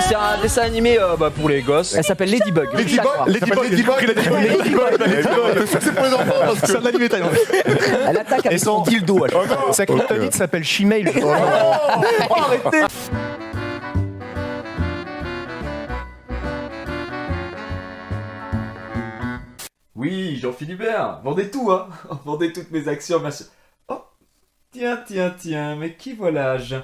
C'est un dessin animé pour les gosses. Elle s'appelle Ladybug. C'est pour les enfants. C'est un anime italien. Elle attaque avec son dildo. Sa kryptonite s'appelle Shemale. Arrêtez. Oui, Jean-Philibert, vendez tout, hein. Vendez toutes mes actions, merci. Oh, tiens, mais qui voilà-je?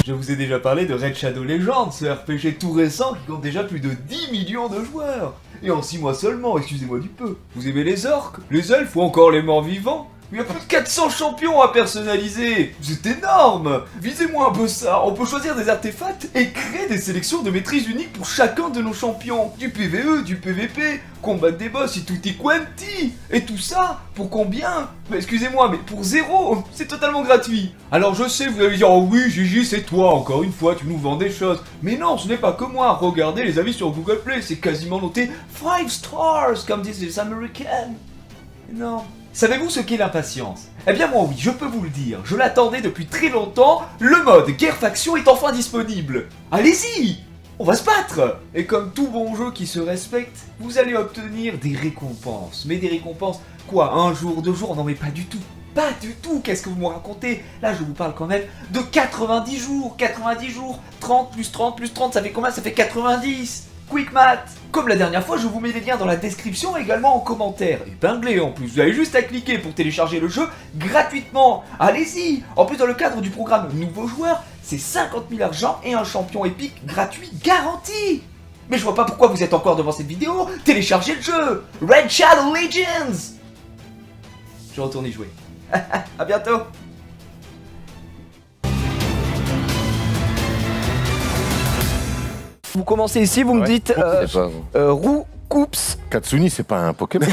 Je vous ai déjà parlé de Red Shadow Legends, ce RPG tout récent qui compte déjà plus de 10 millions de joueurs. Et en 6 mois seulement, excusez-moi du peu. Vous aimez les orques, les elfes ou encore les morts vivants? Il y a plus de 400 champions à personnaliser. C'est énorme. Visez-moi un peu ça. On peut choisir des artefacts et créer des sélections de maîtrise uniques pour chacun de nos champions. Du PvE, du PvP, combattre des boss et tutti quanti. Et tout ça, pour combien? Mais excusez-moi, mais pour 0. C'est totalement gratuit. Alors je sais, vous allez dire, oh oui, Gigi, c'est toi. Encore une fois, tu nous vends des choses. Mais non, ce n'est pas que moi. Regardez les avis sur Google Play. C'est quasiment noté 5 stars, comme disent les Américains. Non. Savez-vous ce qu'est l'impatience? Eh bien moi oui, je peux vous le dire, je l'attendais depuis très longtemps, le mode guerre faction est enfin disponible. Allez-y, on va se battre. Et comme tout bon jeu qui se respecte, vous allez obtenir des récompenses. Mais des récompenses, quoi, 1 jour, 2 jours? Non mais pas du tout. Pas du tout, qu'est-ce que vous me racontez? Là je vous parle quand même de 90 jours, 90 jours, 30 plus 30 plus 30, ça fait combien? Ça fait 90. Quick math. Comme la dernière fois, je vous mets les liens dans la description et également en commentaire. Épinglé en plus, vous avez juste à cliquer pour télécharger le jeu gratuitement. Allez-y. En plus, dans le cadre du programme Nouveaux Joueurs, c'est 50 000 argent et un champion épique gratuit garanti. Mais je vois pas pourquoi vous êtes encore devant cette vidéo. Téléchargez le jeu Red Shadow Legends. Je retourne y jouer. À bientôt. Vous commencez ici, vous me dites roux, coups. Katsuni, c'est pas un Pokémon.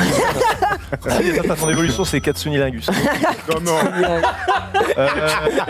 Son évolution, c'est Katsuni Lingus. Non.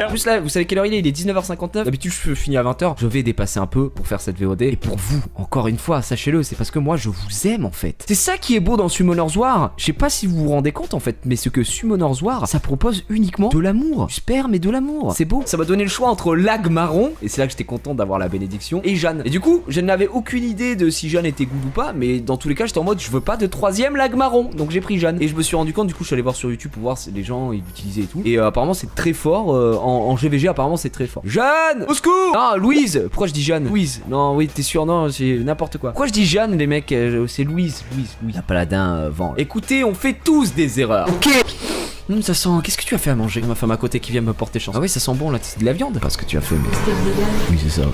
En plus là, vous savez quelle heure il est? Il est 19h59. D'habitude je finis à 20h. Je vais dépasser un peu pour faire cette VOD. Et pour vous, encore une fois, sachez-le, c'est parce que moi je vous aime en fait. C'est ça qui est beau dans Summoner's War. Je sais pas si vous vous rendez compte en fait, mais ce que Summoner's War, ça propose uniquement de l'amour. Du sperme et de l'amour. C'est beau. Ça m'a donné le choix entre Lag Marron, et c'est là que j'étais content d'avoir la bénédiction, et Jeanne. Et du coup, je n'avais aucune idée de si Jeanne était good ou pas, mais dans tous les cas, j'étais en mode je veux pas de 3ème Lag Marron. Donc j'ai pris Jeanne. Et je me suis rendu compte, du coup, je suis allé voir sur YouTube pour voir si les gens ils l'utilisaient et tout. Et apparemment, c'est très fort. En GVG, apparemment, c'est très fort. Jeanne! Au secours! Ah, Louise! Pourquoi je dis Jeanne? Louise. Non, oui, t'es sûr? Non, c'est n'importe quoi. Pourquoi je dis Jeanne, les mecs? C'est Louise. Louise. La paladin vent. Écoutez, on fait tous des erreurs. Ok. Ça sent. Qu'est-ce que tu as fait à manger? Ma femme à côté qui vient me porter chance. Ah oui, ça sent bon là, c'est de la viande. Pas ce que tu as fait, mais. Oui, c'est ça.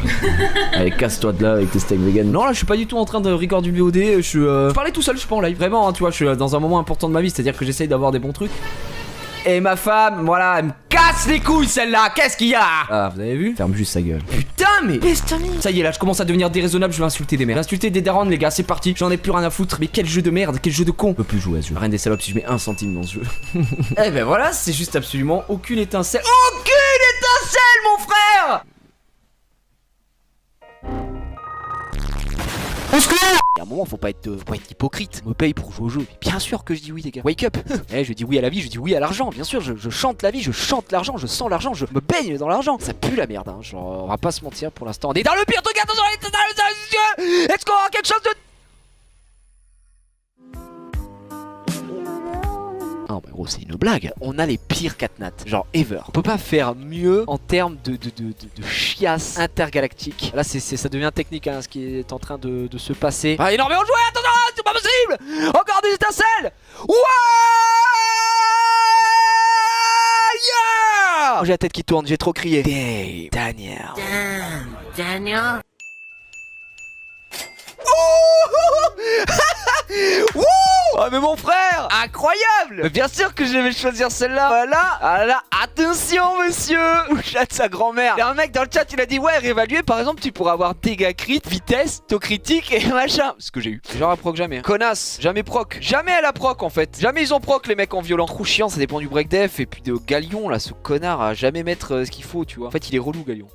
Allez, casse-toi de là avec tes steaks vegan. Non, là, je suis pas du tout en train de recorder du VOD. Je parlais tout seul, je suis pas en live. Vraiment, hein, tu vois, je suis dans un moment important de ma vie, c'est-à-dire que j'essaye d'avoir des bons trucs. Et ma femme, voilà, elle me casse les couilles celle-là. Qu'est-ce qu'il y a? Ah, vous avez vu? Ferme juste sa gueule. Putain, mais ça y est, là, je commence à devenir déraisonnable. Je vais insulter des mères. Insulter des darons, les gars, c'est parti. J'en ai plus rien à foutre. Mais quel jeu de merde, quel jeu de con. Je peux plus jouer à ce jeu. Rien des salopes si je mets 1 centime dans ce jeu. Eh ben voilà, c'est juste absolument aucune étincelle. Aucune étincelle, mon frère! Il y a un moment, faut pas être hypocrite. On me paye pour jouer au jeu. Mais bien sûr que je dis oui, les gars. Wake up. Je dis oui à la vie, je dis oui à l'argent. Bien sûr, je chante la vie, je chante l'argent, je sens l'argent, je me baigne dans l'argent. Ça pue la merde, hein. Genre, on va pas se mentir pour l'instant. On est dans le pire truc, attention, est-ce qu'on aura quelque chose de. Non, mais gros, c'est une blague. On a les pires catnats, genre ever. On peut pas faire mieux en termes de chiasse intergalactique. Là, ça devient technique, hein, ce qui est en train de se passer. Ah, énormément joué, attention, c'est pas possible. Encore des étincelles. Ouais, yeah. Oh, j'ai la tête qui tourne, j'ai trop crié. Daniel. Oh mais mon frère, incroyable. Bien sûr que je vais choisir celle-là. Voilà. Ah là, attention monsieur. Ou chat de sa grand-mère. Il y a un mec dans le chat, il a dit ouais, réévaluer par exemple, tu pourras avoir dégâts crit, vitesse, taux critique et machin. Ce que j'ai eu. Genre à proc jamais. Connasse, jamais proc. Jamais à la proc en fait. Jamais ils ont proc les mecs en violent. Trop chiant, ça dépend du break def. Et puis de Galion là, ce connard à jamais mettre ce qu'il faut, tu vois. En fait, il est relou Galion.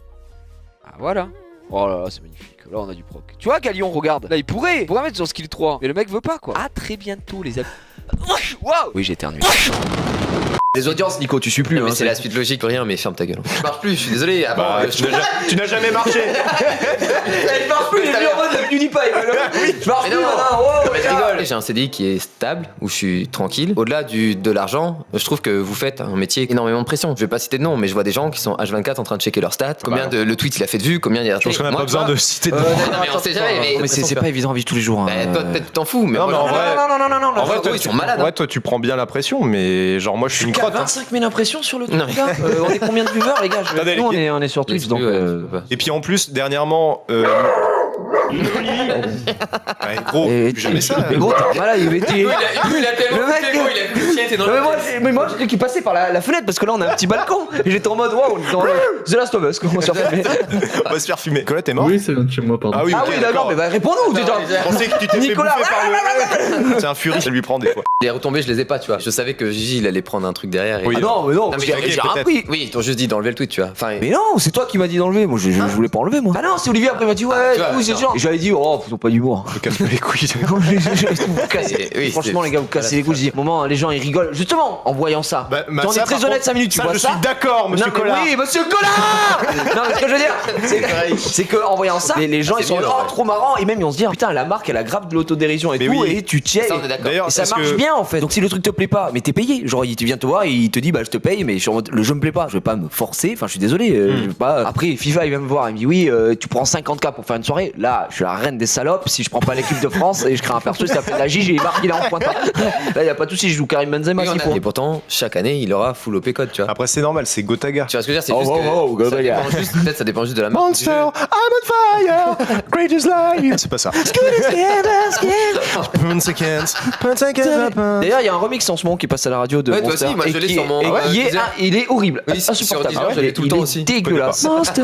Ah voilà. Oh là là, c'est magnifique. Là, on a du proc. Tu vois, Galion, regarde. Là, il pourrait mettre sur skill 3. Mais le mec veut pas, quoi. À très bientôt, les amis. Waouh. Oui, j'ai éternué. Les audiences, Nico, tu suis plus. Mais hein, c'est la suite logique, rien, mais ferme ta gueule. Je marche plus, je suis désolé. Avant, Bah, tu n'as jamais marché. Elle marche plus, il est plus en mode PewDiePie. Je marche Mais plus non, maintenant. non, mais je rigole. J'ai un CDI qui est stable, où je suis tranquille. Au-delà de l'argent, je trouve que vous faites un métier énormément de pression. Je vais pas citer de nom, mais je vois des gens qui sont H24 en train de checker leurs stats. Combien de le tweet il a fait de vues, combien il a. Je pense qu'on n'a pas besoin de citer de nom. Non, mais on sait jamais. Mais c'est pas évident à vivre tous les jours. Bah, toi, peut-être tu t'en fous, mais Non, mais en vrai. Non. En vrai, toi, ils sont malades. En vrai, toi, tu prends bien la pression, mais genre, moi, je suis une crotte. 25 000 impressions sur le truc, Non, mais- gars. On est combien de viewers, les gars Attendez, Nous, on est sur Twitch, donc. Et puis en plus, dernièrement. Ouais, gros, Et- jamais ça. Mais gros, t'es malade, il était. Il a tellement Le mec, fait beau, il a plus chier, t'es dans Mais le. moi, j'ai cru qu'il passait par la fenêtre parce que là, on a un petit balcon. Et j'étais en mode, waouh, on est dans The Last of Us, comment on se fait filmer. On va se faire fumer. Colette est mort. Oui, ça vient de chez moi, pardon. Ah oui, Ah ok, oui, d'accord, mais bah réponds-nous déjà. Je pensais que tu t'es fait Nicolas, bouffer par le. C'est un furie, ça lui prend des fois. Les retombées, je les ai pas, tu vois. Je savais que Gigi, il allait prendre un truc derrière. Et... Oui. Ah non, mais non, mais j'ai ok, j'ai peut-être. appris. Oui, ils t'ont juste dit d'enlever le tweet, tu vois. Enfin, Mais non, c'est toi qui m'as dit d'enlever. Moi, je voulais pas enlever, moi. Ah non, c'est Olivier après il m'a dit, ouais, tu vois, du coup, c'est non. genre. Et j'avais dit, oh, ils ont pas d'humour. Je casse les couilles. Vous cassez- Oui, Franchement, c'est- les gars, vous cassez les couilles. Je dis, moment, les gens ils rigolent. Justement, en voyant ça. Bah, Tu en es très honnête 5 minutes, tu vois je ça. suis d'accord, monsieur Non, mais Collard. oui, monsieur Collard. Non, mais ce que je veux dire, c'est que en voyant ça, les gens c'est ils sont mieux, là, en oh, vrai. trop marrant. Et même ils vont se dire, putain, la marque elle a grave de l'autodérision et Mais tout. oui. Et tu tiens. Ça, on est d'accord. D'ailleurs, Et ça parce marche que- bien en fait. Donc si le truc te plaît pas, mais t'es payé. Genre il vient te voir et il te dit bah je te paye, mais je suis en mode, le jeu me plaît pas. Je vais pas me forcer. Enfin je suis désolé. Je vais pas. Après FIFA il vient me voir, il me dit oui tu prends 50K pour faire une soirée. Là je suis la reine des salopes. Si je prends pas l'équipe de France et je crée un perso, ça fait la J, j'ai marqué il est en pointant. Là y a pas de souci, je joue Karim Benzema Oui, s'il faut. et pourtant, chaque année, il aura full OP code, tu vois. Après, c'est normal, c'est Gotaga. Tu vois ce que je veux dire, c'est Oh, juste oh, que oh, ça Gotaga. dépend juste, peut-être ça dépend juste de la marque. du Monster, jeu. I'm on fire, greatest life. C'est pas ça. D'ailleurs, il y a un remix en ce moment qui passe à la radio de Ouais, toi Monster. aussi, moi, et je l'ai qui sur est- mon- et ouais, qui est- Deezer. il est horrible, Oui, sur insupportable. Deezer, je l'ai tout le Il temps est aussi. dégueulasse. Monster,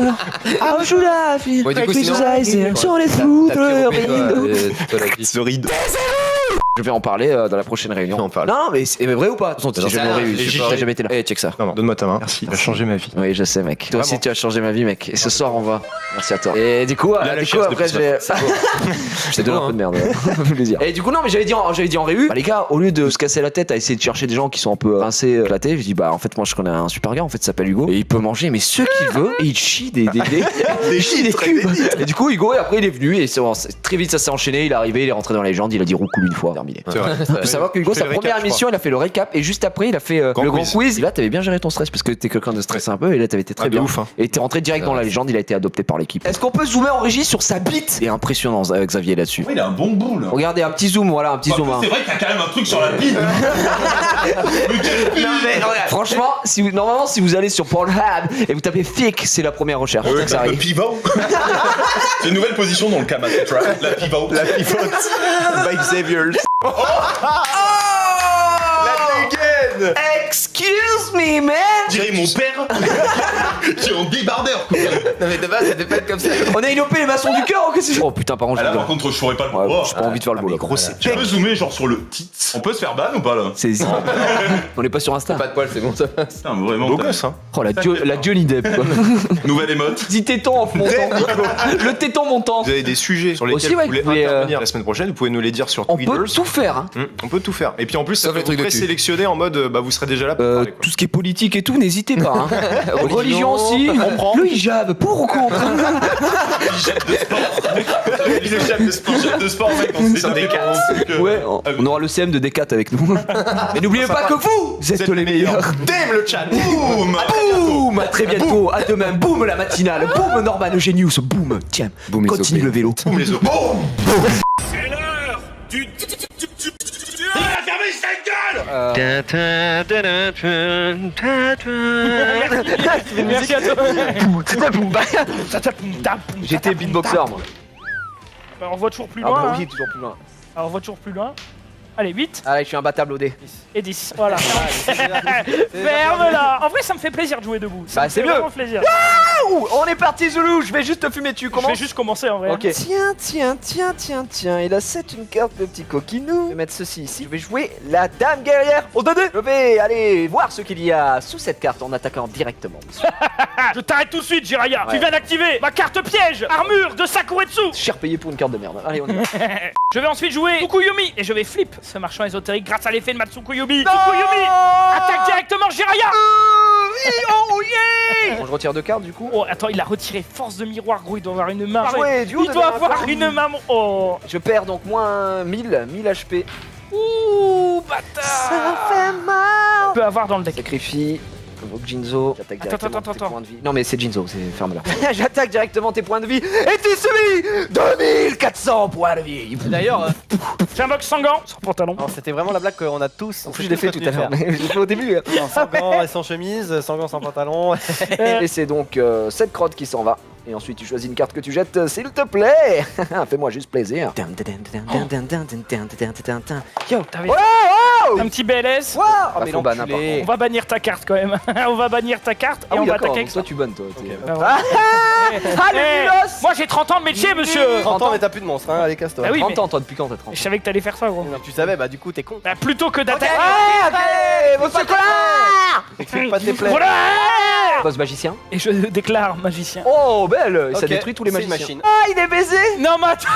how should I feel? Ouais, du coup, Like sinon- visualizing sur les T'as through pris the OP, toi, window. toi, la vie. Ce ride. Je vais en parler dans la prochaine réunion. On en parle. Non, mais c'est vrai ou pas? Attention, J'en j'ai sais jamais rien. eu, Et j'ai jamais été là. Eh, check ça. Non, non, donne-moi ta main. Merci. Tu as changé ma vie. Oui, je sais, mec. Toi aussi, Vraiment. tu as changé ma vie, mec. Et ce soir, on va. Merci à toi. Et du coup, la chaise après, depuis je vais. Je t'ai donné un peu de merde. Ça fait plaisir. Et du coup, non, mais j'avais dit en réu. Bah, les gars, au lieu de se casser la tête à essayer de chercher des gens qui sont un peu rincés, éclatés, je dis, bah, en fait, moi, je connais un super gars, en fait, il s'appelle Hugo. Et il peut manger, mais ce qu'il veut. Et il chie des cubes. Et du coup, Hugo, et après, il est venu. Et très vite, ça s'est enchaîné. Il est arrivé, il est rentré dans la légende. Il a dit roucoule une fois, terminé. C'est vrai. Faut savoir que Hugo, Je fais sa le récap, première je émission, il a fait le récap et juste après, il a fait le grand quiz. Et là, t'avais bien géré ton stress parce que t'es quelqu'un de stressé un peu et là, t'avais été très Ah, de bien. ouf, hein. Et t'es rentré direct dans la légende, il a été adopté par l'équipe. Est-ce qu'on peut zoomer en régie sur sa bite? C'est impressionnant, Xavier, là-dessus. Il a un bon bout là. Regardez, un petit zoom, voilà, un petit zoom. Hein. C'est vrai que t'as quand même un truc sur la bite. Franchement, normalement, si vous allez sur Pornhub et vous tapez thick, c'est la première recherche. Ouais, ça le arrive. pivot. C'est une nouvelle position dans le Kama Sutra. La pivot. La pivote. By Xavier. La dégaine. Excuse me, man! Dirait mon père. J'ai un débardeur. Quoi. Non, mais de base, c'était pas comme ça. On a inopé les maçons du cœur ou qu'est-ce que c'est? Oh putain, par contre, Ah, je là, vais par contre, je ferais pas le Ouais, pouvoir. j'ai pas envie de faire le boulot. Gros, c'est Tu peux zoomer genre sur le tit. On peut se faire ban ou pas là? C'est on est pas sur Insta. Pas de poil, c'est bon, ça passe. Putain, vraiment. beau t'as- gosse, hein. Oh, la Johnny Depp, quoi. Nouvelle émote. Petit téton en montant. Le téton montant. Vous avez des sujets sur lesquels Aussi, ouais, vous voulez vous pouvez, intervenir la semaine prochaine, vous pouvez nous les dire sur On Twitter. peut tout faire, hein. On peut tout faire. Et puis en plus, ça Sauf peut les trucs vous de cul. présélectionner en mode bah vous serez déjà là pour parler. Quoi. Tout ce qui est politique et tout, n'hésitez pas. Hein. Religion aussi. on prend. Le hijab, pour ou contre? Il est chef de sport. Chef de sport, mec, on s'est des quatre. Ouais, on aura le CM de D4 avec nous. Mais n'oubliez pas que vous êtes les meilleurs. Damn le chat. Boum. Boum, à très bientôt, à demain. Boum la matinale. Boum Norman Eugenius. Boum. Tiens, Boum, les continue OP. le vélo. Boum les os. C'est l'heure du. Ah, fermez cette gueule. Merci à toi. J'étais beatboxer, moi. Bah, on voit toujours plus Ah loin. bah hein. oui, toujours plus loin. Alors on voit toujours plus loin. Allez, 8 Allez, je suis imbattable au dé. et 10. Voilà. Ferme-la. En vrai, ça me fait plaisir de jouer debout. Ça Bah, me c'est fait mieux. vraiment plaisir. Ouh, on est parti, Zoulou. Je vais juste te fumer dessus. Je Comment vais juste commencer en vrai. Ok. Tiens, il a 7 une carte, le petit coquinou. Je vais mettre ceci ici. Je vais jouer la dame guerrière au 2-2. Je vais aller voir ce qu'il y a sous cette carte en attaquant directement. Je t'arrête tout de suite, Jiraya. Ouais. Tu viens d'activer ma carte piège, armure de Sakuretsu. Cher payé pour une carte de merde. Allez, on y va. Je vais ensuite jouer Fukuyumi et je vais flip ce marchand ésotérique grâce à l'effet de Matsuko Yubi. Tsukuyomi, attaque directement Jiraya. Bon, je retire 2 cartes du coup. Oh, attends, il a retiré force de miroir, gros, il doit avoir une main. Ah ouais, du haut il de doit la avoir main. une main. Oh. Je perds donc moins 1000 HP. Ouh, bâtard. Ça fait mal. On peut avoir dans le deck. Sacrifie. Convoque Jinzo. J'attaque directement Attends. tes points de vie. Non mais c'est Jinzo, c'est ferme-la. J'attaque directement tes points de vie. Et tu subis 2400 points de vie. D'ailleurs, J'invoque Sangan sans pantalon. alors, c'était vraiment la blague qu'on a tous. En plus je l'ai fait tout à l'heure. Mais je l'ai fait au début. Sans gants et sans chemise, sans gants, sans pantalon. Et c'est donc cette crotte qui s'en va. Et ensuite tu choisis une carte que tu jettes, s'il te plaît. Fais-moi juste plaisir. Yo, T'avais wow, un petit BLS. wow. Ah, Ah mais mais non, ban, l'enculé. On va bannir ta carte quand même. On va bannir ta carte et Ah on oui va d'accord, attaquer donc avec toi ça. tu bonnes toi. t'es- Bah ouais. Ah le Eh, Milos. moi j'ai 30 ans de métier, monsieur. 30 ans, mais t'as plus de monstre, hein, allez, casse-toi. Bah oui, 30 mais ans toi depuis quand t'as 30 je savais que t'allais faire ça, gros. Tu savais, bah du coup, t'es con. Bah, plutôt que d'attaquer. Ah ok, monsieur Collard. Explique pas tes plaies. Voilà. Boss magicien. Et je déclare magicien. Oh belle, ça Ok, détruit tous les c'est une magiciens. machine. Ah il est baisé. Non, mais attends.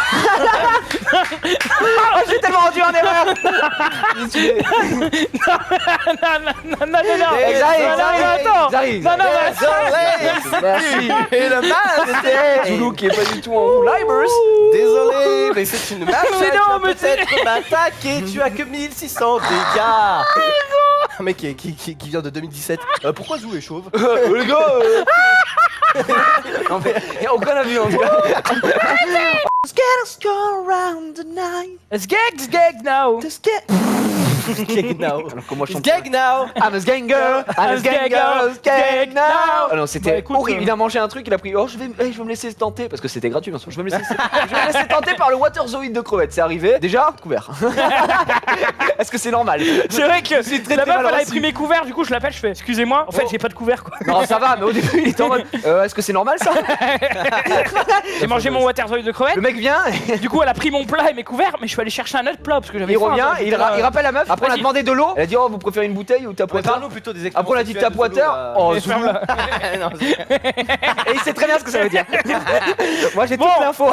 Oh j'ai tellement rendu en erreur. Non. Ils arrivent, Non, ils attends. arrivent. Non, mais Merci. Et le mal, Zulu qui est pas du tout en roue Libers. Désolé, mais c'est une machine. Mais non, Tu vas mais peut-être m'attaquer, tu as que 1600 dégâts. Un mec qui vient de 2017. Pourquoi Zou est chauve? Les gars non mais y'a aucun avis en tout cas. Let's gag now. Gag now. Alors comment je chante Gag now. I'm a ganger, I'm a ganger, skag now. Ah non, c'était Bah, écoute, horrible. Il a mangé un truc, il a pris. Oh, je vais me laisser tenter parce que c'était gratuit bien sûr. Je vais me laisser tenter par le waterzoid de crevette. C'est arrivé. Déjà couvert. Est-ce que c'est normal? C'est vrai que la meuf mal elle a reçu. pris mes couverts, du coup je l'appelle, je fais excusez-moi, en fait Oh. j'ai pas de couvert quoi. Non, ça va, mais au début il était en mode. Est-ce que c'est normal ça? J'ai mangé mon waterzoid de crevette, Le mec vient, du coup elle a pris mon plat et mes couverts, mais je suis allé chercher un autre plat parce que j'avais il faim, revient, quoi. il rappelle la meuf. Après on a Vas-y. demandé de l'eau. Elle a dit oh vous préférez une bouteille ou tap water? Parle-nous plutôt des Après on a dit tap water. Oh Mais Zoulou. ferme-la. Non, c'est- Et il sait très bien ce que ça veut dire. Moi j'ai Bon. toute l'info. Bon,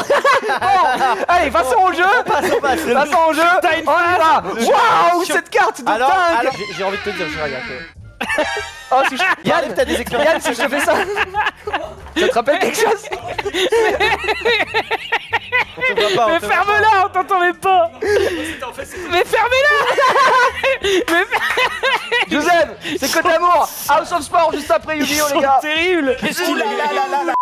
allez, passons au jeu. Passons au jeu. T'as une On y va. Waouh, cette carte de Alors, dingue. j'ai envie de te dire, Jiraya, que Oh, si je... Yann, t'as des expériences. Yann, si je te fais ça, ça te rappelle quelque chose? On te voit pas, on Mais te voit ferme-la, on t'entendait pas. Mais fermez-la. Joseph, c'est que de l'amour. House of Sport juste après Ils Yu-Gi-Oh les sont gars. terribles. pas. Ouh là là là là là.